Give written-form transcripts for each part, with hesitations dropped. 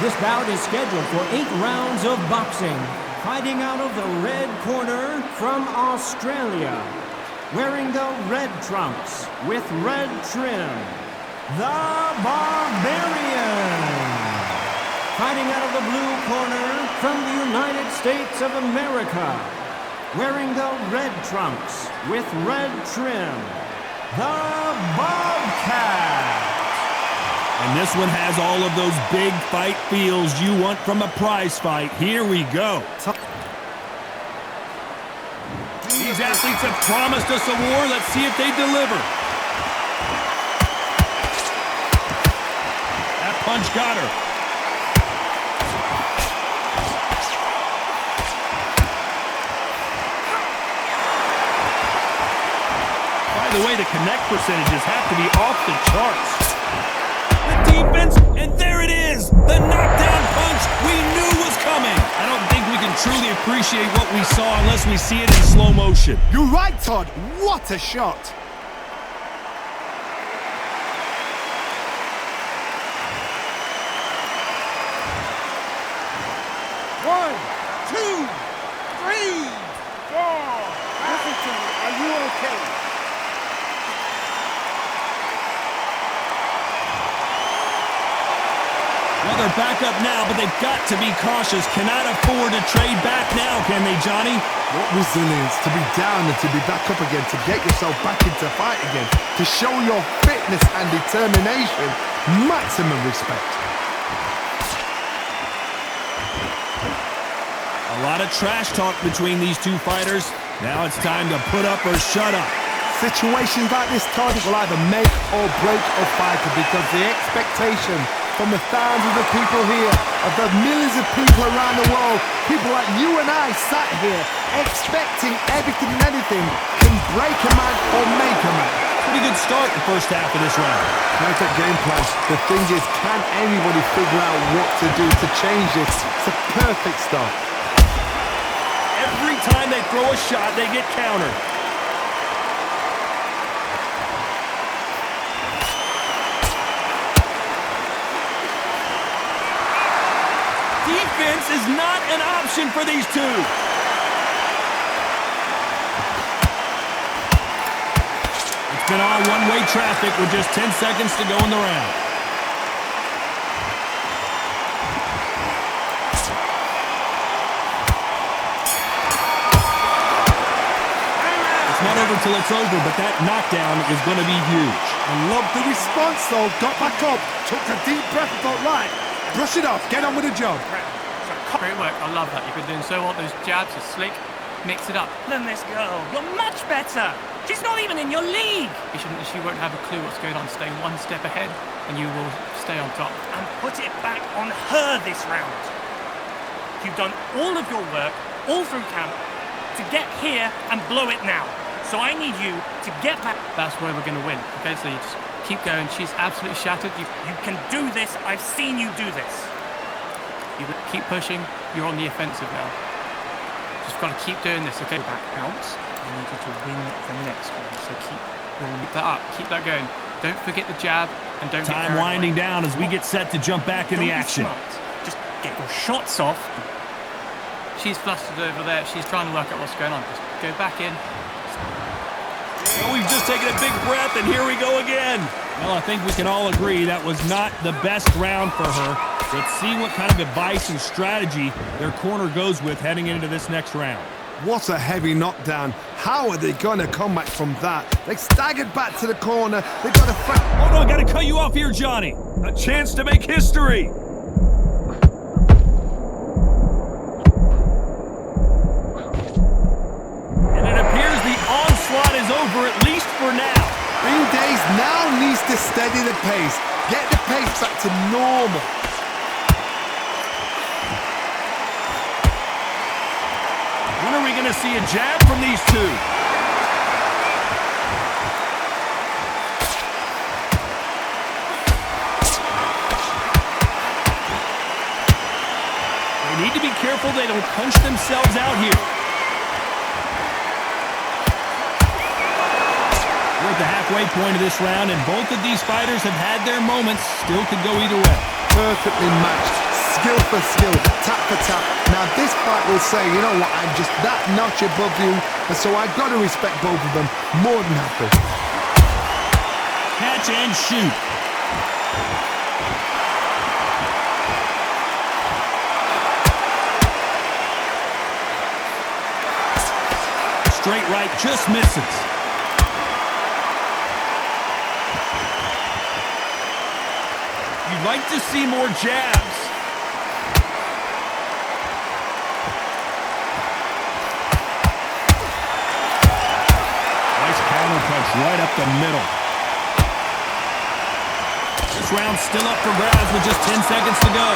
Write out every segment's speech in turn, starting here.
This bout is scheduled for 8 rounds of boxing. Fighting out of the red corner from Australia, wearing the red trunks with red trim, the Barbarian. Fighting out of the blue corner from the United States of America, wearing the red trunks with red trim, the Bobcat. And this one has all of those big fight feels you want from a prize fight. Here we go. These athletes have promised us a war. Let's see if they deliver. That punch got her. By the way, the connect percentages have to be off the charts. The defense, and there it is! The knockdown punch we knew was coming! I don't think we can truly appreciate what we saw unless we see it in slow motion. You're right, Todd. What a shot! One, two, three, four. Listen to me. Are you okay? Well, they're back up now, but they've got to be cautious. Cannot afford to trade back now, can they, Johnny? What resilience to be down and to be back up again, to get yourself back into fight again, to show your fitness and determination. Maximum respect. A lot of trash talk between these two fighters. Now it's time to put up or shut up. Situations like this, Todd, will either make or break a fighter, because the expectation from the thousands of people here, of the millions of people around the world, people like you and I sat here expecting everything and anything, can break a man or make a man. Pretty good start the first half of this round. Perfect game plan. The thing is, can anybody figure out what to do to change this? It's a perfect start. Every time they throw a shot, they get countered. Defense is not an option for these two. It's been on one-way traffic with just 10 seconds to go in the round. It's not over till it's over, but that knockdown is going to be huge. I love the response, though. Got back up, took a deep breath and thought, right, brush it off, get on with the job. Great work, I love that. You've been doing so well. Those jabs are slick. Mix it up. Than this girl. You're much better. She's not even in your league. She won't have a clue what's going on. Stay one step ahead and you will stay on top. And put it back on her this round. You've done all of your work, all through camp, to get here and blow it now. So I need you to get back. That's where we're going to win. Okay, so you just keep going. She's absolutely shattered. You can do this. I've seen you do this. You keep pushing. You're on the offensive now. Just got to keep doing this, okay? Back out. I need you to win the next one. So keep that up. Keep that going. Don't forget the jab and don't Time winding down as we get set to jump back in the action. Just get your shots off. She's flustered over there. She's trying to work out what's going on. Just go back in. Well, we've just taken a big breath, and here we go again. Well, I think we can all agree that was not the best round for her. Let's see what kind of advice and strategy their corner goes with heading into this next round. What a heavy knockdown. How are they going to come back from that? They staggered back to the corner. They got a... Oh, no, I got to cut you off here, Johnny. A chance to make history. And it appears the onslaught is over, at least for now. Green Days now needs to steady the pace. Get the pace back to normal. When are we going to see a jab from these two? They need to be careful they don't punch themselves out here. We're at the halfway point of this round, and both of these fighters have had their moments. Still could go either way. Perfectly matched. skill for skill, tap for tap. Now this fight will say, you know what, I'm just that notch above you, and so I've got to respect both of them more than happy. Catch and shoot. Straight right, just misses. You'd like to see more jabs. Nice counter punch right up the middle. This round's still up for grabs with just 10 seconds to go.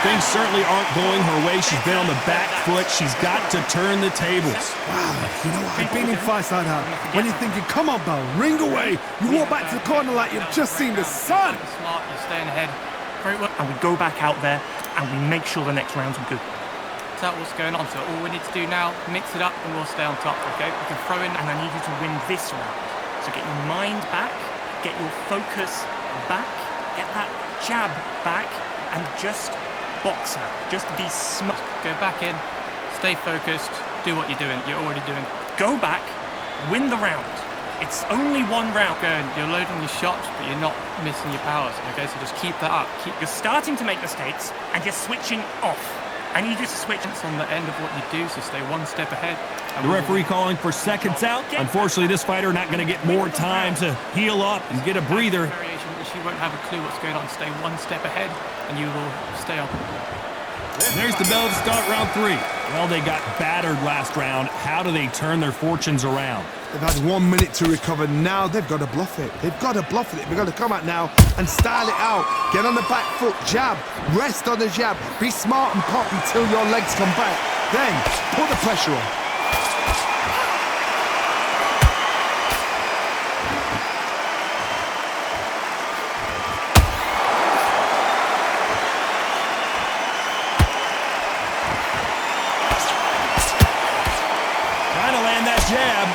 Things certainly aren't going her way. She's been on the back foot. She's got to turn the tables. Wow, you know what? I've been in fights like that. When you're thinking, come on, Bell, ring away. You walk back to the corner like you've just seen the sun. Smart, you're staying ahead. Great work. And we go back out there and we make sure the next rounds are good. Is that what's going on? So all we need to do now, mix it up and we'll stay on top, okay? We can throw in, And I need you to win this round. So get your mind back, get your focus back, get that jab back, and just box her. Just be smart. go back in, stay focused, do what you're doing. You're already doing. Go back, win the round. It's only one round. You're loading your shots, but you're not missing your powers. Okay, so just keep that up. You're starting to make mistakes, and you're switching off. I need you to switch. It's on the end of what you do, so stay one step ahead. The referee calling for seconds out. Unfortunately, this fighter not going to get more time to heal up and get a breather. She won't have a clue what's going on. Stay one step ahead, and you will stay on. And there's the bell to start round 3. Well, they got battered last round. How do they turn their fortunes around? They've had 1 minute to recover. Now they've got to bluff it. They've got to bluff it. They've got to come out now and style it out. Get on the back foot, jab, rest on the jab. Be smart and pop until your legs come back. Then put the pressure on. Jab.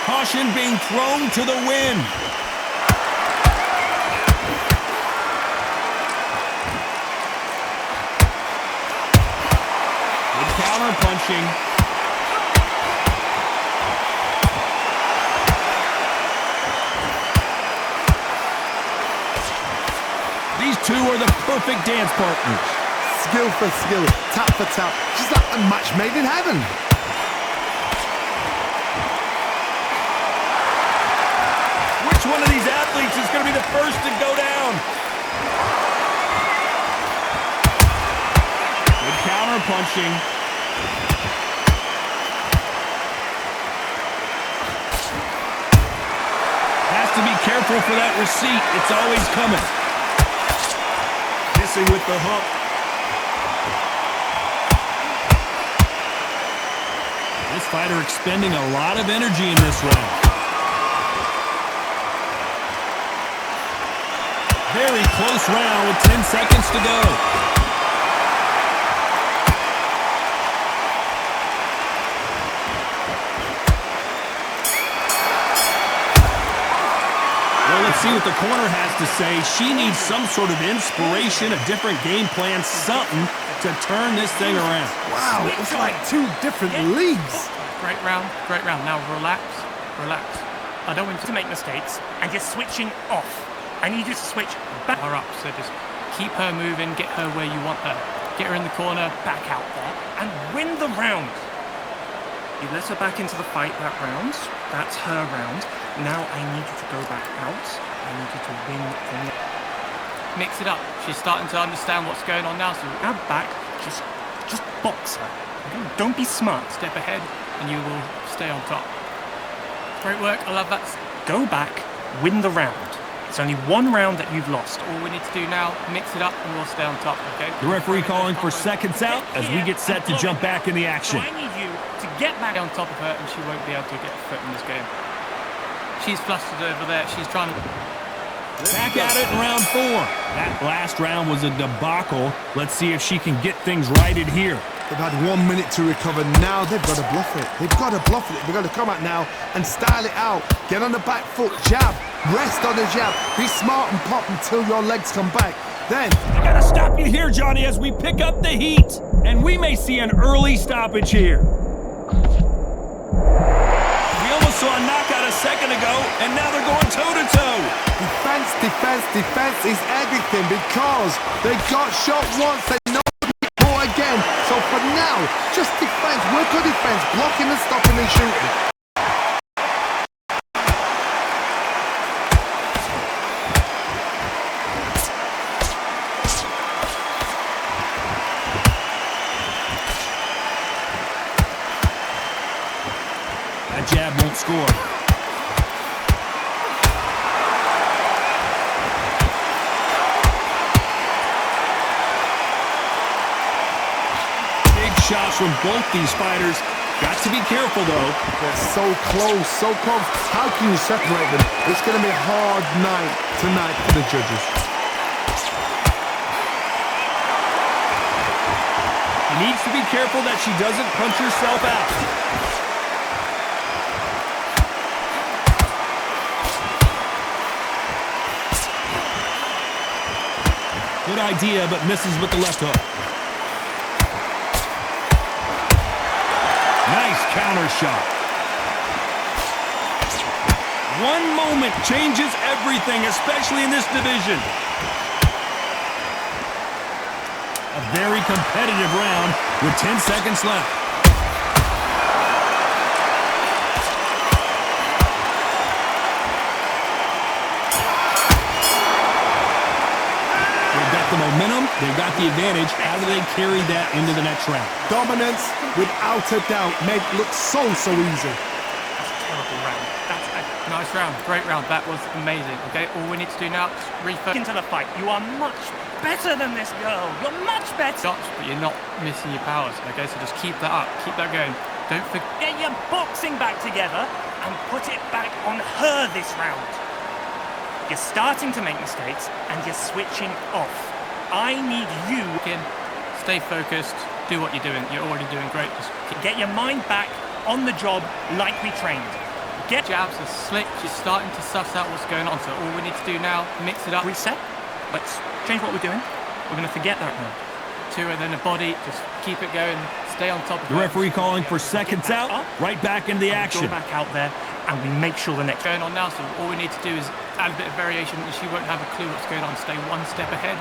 Caution being thrown to the wind. Good counter punching. These two are the perfect dance partners. Skill for skill, tap for tap. Just like a match made in heaven. Which one of these athletes is going to be the first to go down? Good counter punching. Has to be careful for that receipt. It's always coming. With the hook. This fighter expending a lot of energy in this round. Very close round with 10 seconds to go. See what the corner has to say. She needs some sort of inspiration, a different game plan, something to turn this thing around. Wow, it was like 2 different leagues. Great round, great round. Now relax, relax. I don't want you to make mistakes, and you're switching off. I need you to switch back her up, so just keep her moving, get her where you want her. Get her in the corner, back out there, and win the round. You let her back into the fight that round. That's her round. Now I need you to go back out. I need you to win from the... Mix it up. She's starting to understand what's going on now. So now back, just box her. Okay? Don't be smart. Step ahead, and you will stay on top. Great work. I love that. Go back, win the round. It's only one round that you've lost. All we need to do now, mix it up, and we'll stay on top. Okay. The referee calling for seconds out as we get set to jump back in the action. So I need you to get back on top of her, and she won't be able to get a foot in this game. She's flustered over there. She's trying to... Back at it in round 4. That last round was a debacle. Let's see if she can get things righted here. They've had 1 minute to recover. Now they've got to bluff it. They've got to bluff it. They've got to come out now and style it out. Get on the back foot, jab, rest on the jab. Be smart and pop until your legs come back. Then I gotta stop you here, Johnny, as we pick up the heat. And we may see an early stoppage here. We almost saw a knockout a second ago, and now they're going toe-to-toe. defense, defense, defense is everything because they got shot once. They know more again. So for now, just defense. Work on defense. Blocking and stopping and shooting. That jab won't score. Big shots from both these fighters. Got to be careful, though. They're so close, so close. How can you separate them? It's going to be a hard night tonight for the judges. He needs to be careful that she doesn't punch herself out. Good idea, but misses with the left hook. Nice counter shot. One moment changes everything, especially in this division. A very competitive round with 10 seconds left. The momentum, they've got the advantage. How do they carry that into the next round? Dominance, without a doubt, make it look so easy. That's a terrible round. That's a nice round. Great round. That was amazing. Okay, all we need to do now is refocus into the fight. You are much better than this girl. You're much better. Shots, but you're not missing your powers. Okay, so just keep that up. Keep that going. Don't forget. Get your boxing back together and put it back on her this round. You're starting to make mistakes and you're switching off. I need you. Stay focused. Do what you're doing. You're already doing great. Just get your mind back on the job like we trained. Get jabs are slick. She's starting to suss out what's going on. So all we need to do now, mix it up. Reset. Let's change what we're doing. We're going to forget that now. 2 and then the body. Just keep it going. Stay on top of it. The referee calling for seconds out. Right back into the action. Go back out there and we make sure the next going on now. So all we need to do is add a bit of variation. She won't have a clue what's going on. Stay one step ahead.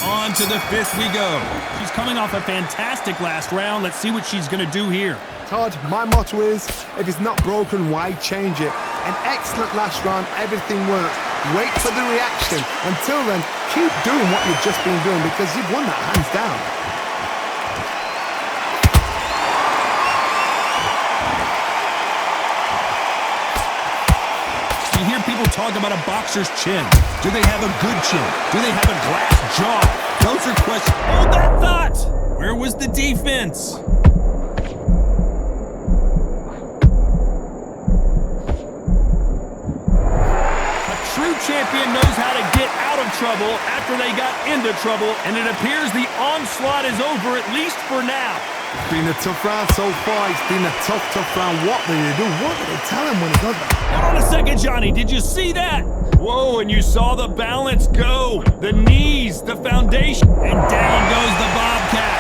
On to the 5th we go. She's coming off a fantastic last round. Let's see what she's going to do here. Todd, my motto is, if it's not broken, why change it? An excellent last round, everything worked. Wait for the reaction. Until then, keep doing what you've just been doing because you've won that hands down. You hear people talk about a boxer's chin. Do they have a good chin? Do they have a glass jaw? Those are questions. Hold that thought! Where was the defense? A true champion knows how to get out of trouble after they got into trouble, and it appears the onslaught is over, at least for now. It's been a tough round so far. It's been a tough round. What do they do? What do they tell him when he does that? Hold on a second, Johnny. Did you see that? Whoa, and you saw the balance go. The knees, the foundation. And down goes the Bobcat.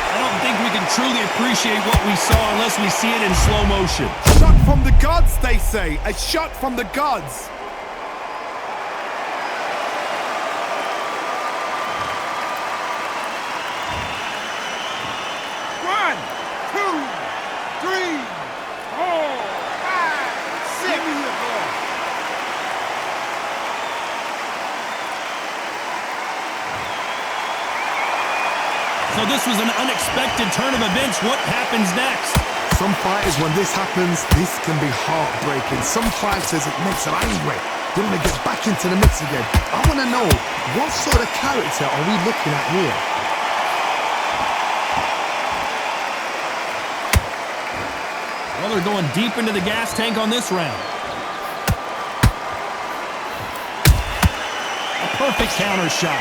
I don't think we can truly appreciate what we saw unless we see it in slow motion. Shot from the gods, they say. A shot from the gods. So this was an unexpected turn of events. What happens next? Some fighters, when this happens, this can be heartbreaking. Some fighters, it makes them angry. They want to get back into the mix again. I want to know, what sort of character are we looking at here? Well, they're going deep into the gas tank on this round. perfect counter shot.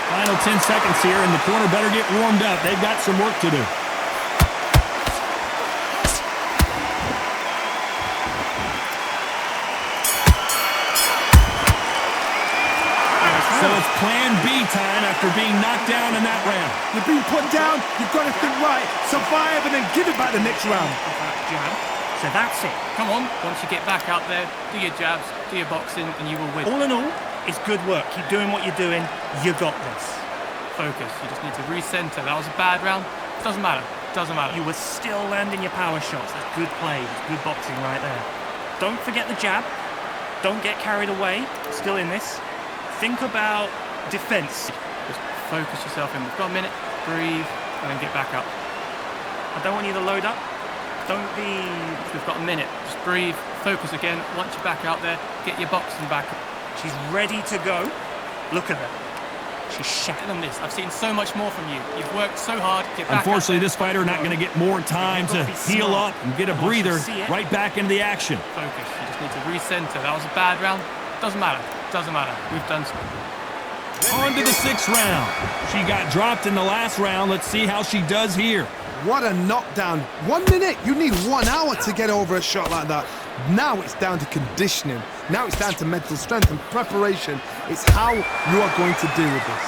Final 10 seconds here, and the corner better get warmed up. They've got some work to do. So it's plan B time after being knocked down in that round. You've been put down, you've got to think right, survive, and then give it back the next round. Jab. So that's it. Come on, once you get back out there, do your jabs, do your boxing, and you will win. All in all, it's good work. Keep doing what you're doing. You got this. Focus. You just need to recenter. That was a bad round. Doesn't matter. Doesn't matter. You were still landing your power shots. That's good play. That's good boxing right there. Don't forget the jab. Don't get carried away. Still in this. Think about defense. Just focus yourself in. We've got a minute. Breathe, and then get back up. I don't want you to load up. Don't be... We've got a minute. Just breathe. Focus again. Once you're back out there, get your boxing back. She's ready to go. Look at her. She's Better than this. I've seen so much more from you. You've worked so hard. Get back. Unfortunately, this fighter not going to get more time to heal up and get a breather right back into the action. Focus. You just need to recenter. That was a bad round. Doesn't matter. Doesn't matter. We've done some. On to the 6th round. She got dropped in the last round. Let's see how she does here. What a knockdown. 1 minute, you need 1 hour to get over a shot like that. Now it's down to conditioning. Now it's down to mental strength and preparation. It's how you are going to deal with this.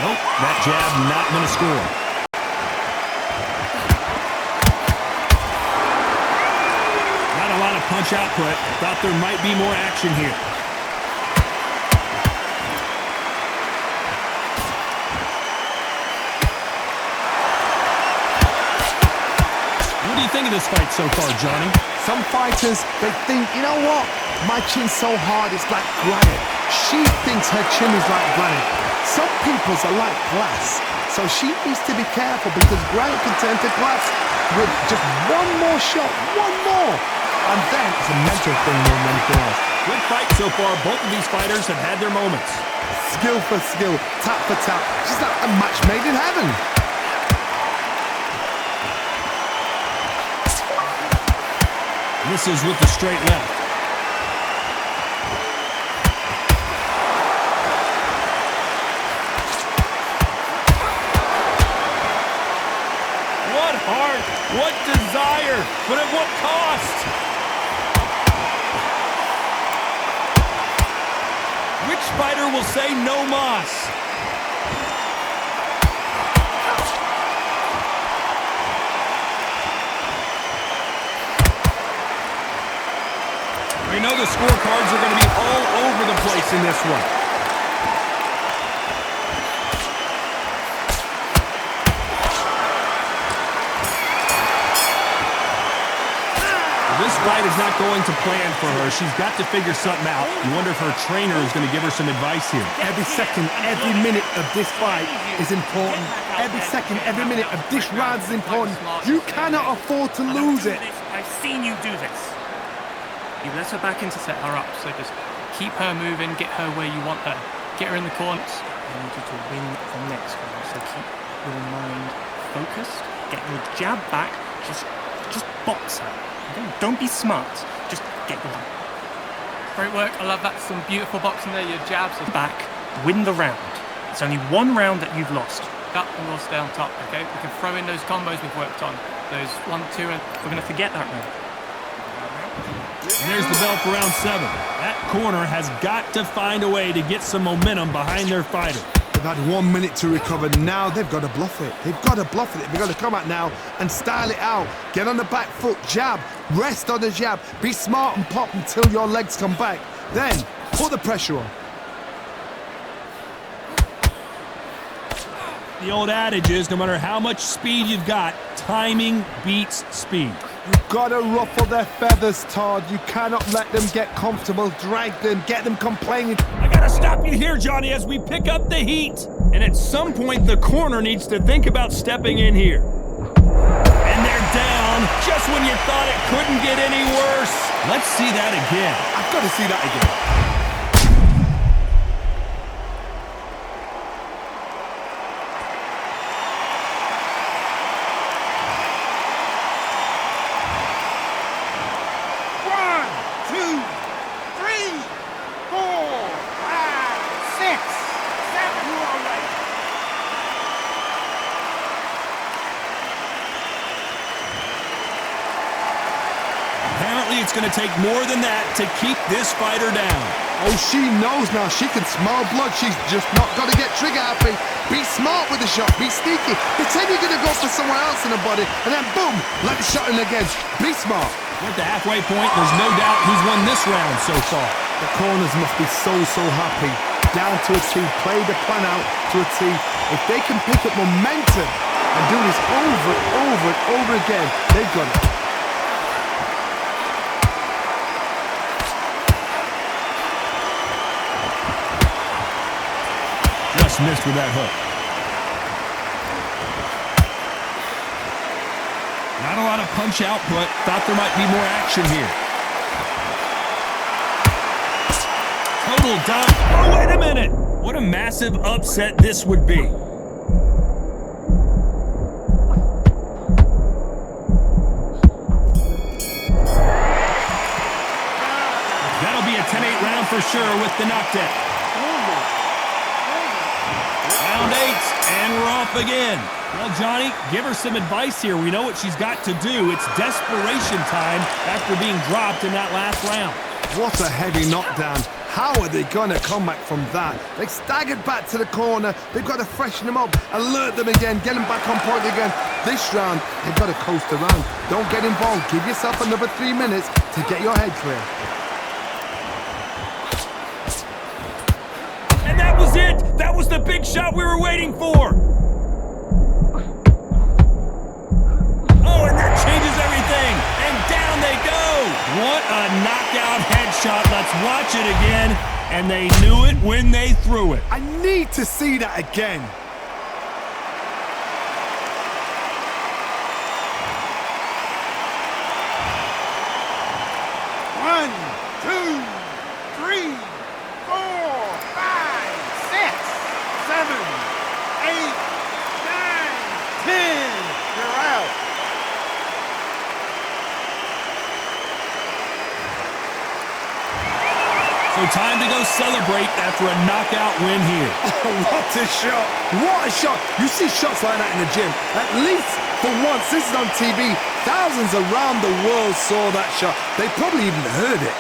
Nope, that jab not going to score. Punch output. Thought there might be more action here. What do you think of this fight so far, Johnny? Some fighters, they think, you know what? My chin's so hard, it's like granite. She thinks her chin is like granite. Some people's are like glass. So she needs to be careful because granite can turn to glass with just one more shot, one more. And then it's a mental thing more than anything else. Good fight so far. Both of these fighters have had their moments. Skill for skill, tap for tap. Just like a match made in heaven. This is with the straight left. What heart, what desire, but at what cost? Which fighter will say no mas? We know the scorecards are going to be all over the place in this one. This fight is not going to plan for her. She's got to figure something out. You wonder if her trainer is going to give her some advice here. Every second, every minute of this fight is important. Every second, every minute of this round is important. You cannot afford to lose it. I've seen you do this. You let her back in to set her up, so just keep her moving, get her where you want her. Get her in the corners. I need you to win the next round, so keep your mind focused. Get your jab back, just box her. Don't be smart, just get going. Great work, I love that. Some beautiful boxing there, your jabs are back, win the round. It's only one round that you've lost. Up and we'll stay on top, okay? We can throw in those combos we've worked on. Those 1, 2, and we're going to forget that round. And there's the bell for round 7. That corner has got to find a way to get some momentum behind their fighter. They've had 1 minute to recover. Now they've got to bluff it. They've got to bluff it. They've got to come out now and style it out. Get on the back foot, jab, rest on the jab. Be smart and pop until your legs come back. Then put the pressure on. The old adage is, no matter how much speed you've got, timing beats speed. You've got to ruffle their feathers, Todd. You cannot let them get comfortable. Drag them, get them complaining. I gotta stop you here, Johnny, as we pick up the heat. And at some point, the corner needs to think about stepping in here. And they're down just when you thought it couldn't get any worse. Let's see that again. I've got to see that again. 2, 3, 4, 5, 6, 7. You are right. Apparently, it's going to take more than that to keep this fighter down. Oh, she knows now. She can smell blood. She's just not got to get trigger happy. Be smart with the shot. Be sneaky. Pretend you're going to go for someone else in the body, and then boom, let the shot in again. Be smart. At the halfway point, there's no doubt who's won this round so far. The corners must be so happy. Down to a T. Play the plan out to a T. If they can pick up momentum and do this over and over and over again, they've got it. Just missed with that hook. Not a lot of punch output. Thought there might be more action here. Total dunk. Oh, wait a minute. What a massive upset this would be. That'll be a 10-8 round for sure with the knockdown. Round 8, and we're off again. Well, Johnny, give her some advice here. We know what she's got to do. It's desperation time after being dropped in that last round. What a heavy knockdown. How are they going to come back from that? They staggered back to the corner. They've got to freshen them up, alert them again, get them back on point again. This round, they've got to coast around. Don't get involved. Give yourself another 3 minutes to get your head clear. And that was it! That was the big shot we were waiting for! Oh, and that changes everything! And down they go! What a knockout headshot. Let's watch it again. And they knew it when they threw it. I need to see that again. One, two, three, 4, 5, 6, 7, 8, 9, 10. You're out. So time to go celebrate after a knockout win here. Oh, what a shot. What a shot. You see shots like that in the gym. At least for once, this is on TV. Thousands around the world saw that shot. They probably even heard it.